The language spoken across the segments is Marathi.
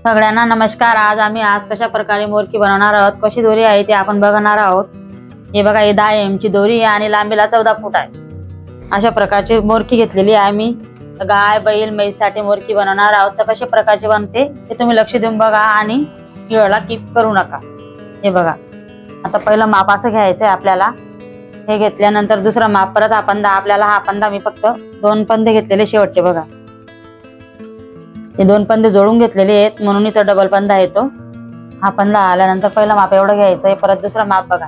सगळ्यांना नमस्कार। आज कशा प्रकारे मोरकी बनवणार आहोत, कशी दोरी आहे ते आपण बघणार आहोत। हे बघा, ही 10 mm ची दोरी आहे आणि लांबीला 14 फूट आहे। अशा प्रकारची मोरकी घेतलेली आहे मी। गाय बैल म्हैससाठी मोरकी बनवणार आहोत, तर कशा प्रकारची बनते ते तुम्ही लक्ष देऊन बघा आणि व्हिडिओला स्किप करू नका। हे बघा, आता पहिलं माप असं घ्यायचं आहे आपल्याला। हे घेतल्यानंतर दुसरा माप परत आपल्याला हा पंधा मी फक्त 2 पंधे घेतलेले शेवटचे बघा। हे 2 पंधे जोडून घेतलेले आहेत म्हणून इथं डबल पंधा येतो। हा पंधा आल्यानंतर पहिला माप एवढं घ्यायचं आहे, परत दुसरा माप बघा,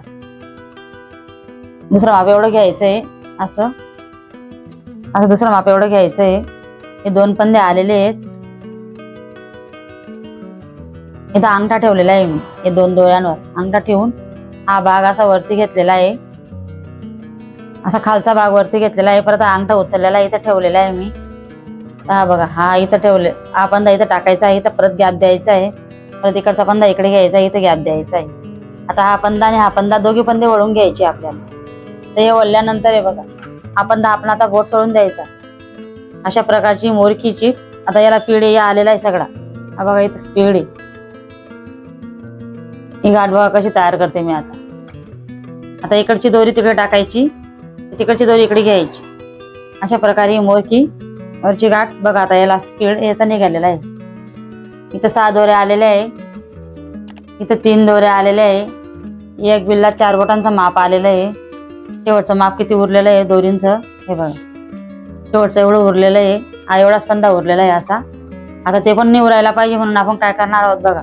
दुसरा माप एवढं घ्यायचं आहे। असं दुसरा माप एवढं घ्यायचं आहे। हे 2 पंधे आलेले आहेत। इथं अंगठा ठेवलेला आहे मी, हे 2 दोऱ्यांवर अंगठा ठेवून हा भाग असा वरती घेतलेला आहे, असा खालचा भाग वरती घेतलेला आहे। परत अंगठा उचललेला आहे, इथं ठेवलेला आहे मी। हा बघा, हा इथं ठेवले, हा पंधा इथं टाकायचा आहे, इथं परत गॅप द्यायचा आहे। परत इकडचा पंधा इकडे घ्यायचा आहे, इथं गॅप द्यायचा आहे। आता हा पंधा आणि हा पंधा दोघी पंधे वळून घ्यायचे आपल्याला। तर हे वळल्यानंतर हे बघा, हा पंधा आपण आता गोट सोडून द्यायचा। अशा प्रकारची मोरकीची आता याला पिढी आलेला आहे सगळा। हा बघा, इथं पिढी ही गाठ बघा कशी तयार करते मी। आता इकडची दोरी तिकडे टाकायची, तिकडची दोरी इकडे घ्यायची। अशा प्रकारे ही मोरकी वरची गाठ बघा। आता याला स्पीड याचा निघालेला आहे। इथं 6 दोरे आलेले आहे, इथं 3 दोरे आलेले आहे। एक बिल्ला 4 बोटांचा माप आलेलं आहे। शेवटचं माप किती उरलेलं आहे दोरींचं हे बघा, शेवटचं एवढं उरलेलं आहे। हा एवढाच पंधा उरलेला आहे असा। आता ते पण निवरायला पाहिजे म्हणून आपण काय करणार आहोत बघा,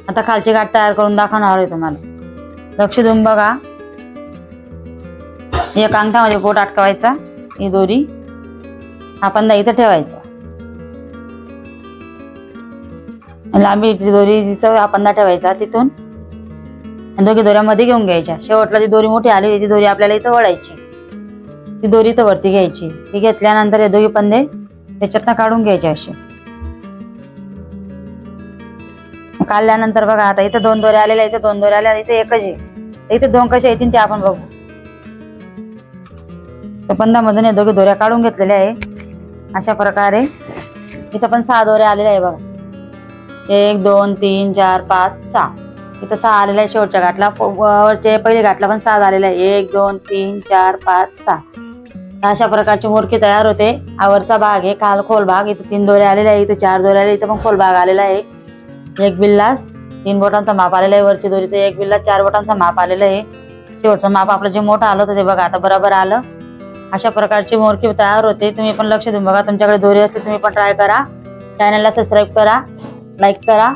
आता खालची गाठ तयार करून दाखवणार आहे तुम्हाला। लक्ष देऊन बघा, एक अंगठामध्ये बोट अटकवायचा, ही दोरी हा पंधा इथं ठेवायचा, लांबीची दोरीचा हा पंधा ठेवायचा। तिथून दोघी दोऱ्यामध्ये घेऊन घ्यायच्या। शेवटला जी दोरी मोठी आली ती दोरी आपल्याला इथं वळायची, ती दोरी इथं वरती घ्यायची। ती घेतल्यानंतर हे दोघी पंधे त्याच्यातनं काढून घ्यायचे असे। काढल्यानंतर बघा, आता इथं 2 दोरे आलेल्या, इथं 2 दोरे आल्या, इथे एकच आहे। इथे 2 कसे येतील ते आपण बघू। तर पंधामधून हे दोघी दोऱ्या काढून घेतलेल्या आहे। अशा प्रकारे इथं पण 6 दोरे आलेले आहे बघा, 1 2 3 4 5 6। इथं 6 आलेले आहे। शेवटच्या गाठला वरच्या पहिल्या गाठला पण 6 झालेला आहे, 1 2 3 4 5 6। अशा प्रकारची मोरकी तयार होते। हा वरचा भाग आहे, खोल भाग। इथं 3 दोरे आलेले आहे, इथं 4 दोरे आले, इथं पण खोल भाग आलेला आहे। एक बिल्लास 3 बोटांचा माप आलेला आहे, वरची दोरीचं एक बिल्ला 4 बोटांचा माप आलेलं आहे। शेवटचं माप आपलं जे मोठं आलं होतं ते बघा आता बरोबर आलं। अशा प्रकारची मोरकी तयार होते। तुम्ही पण लक्ष देऊन बघा, तुमच्याकडे दोरी असते तुम्ही पण ट्राय करा। चॅनलला सबस्क्राईब करा, लाईक करा।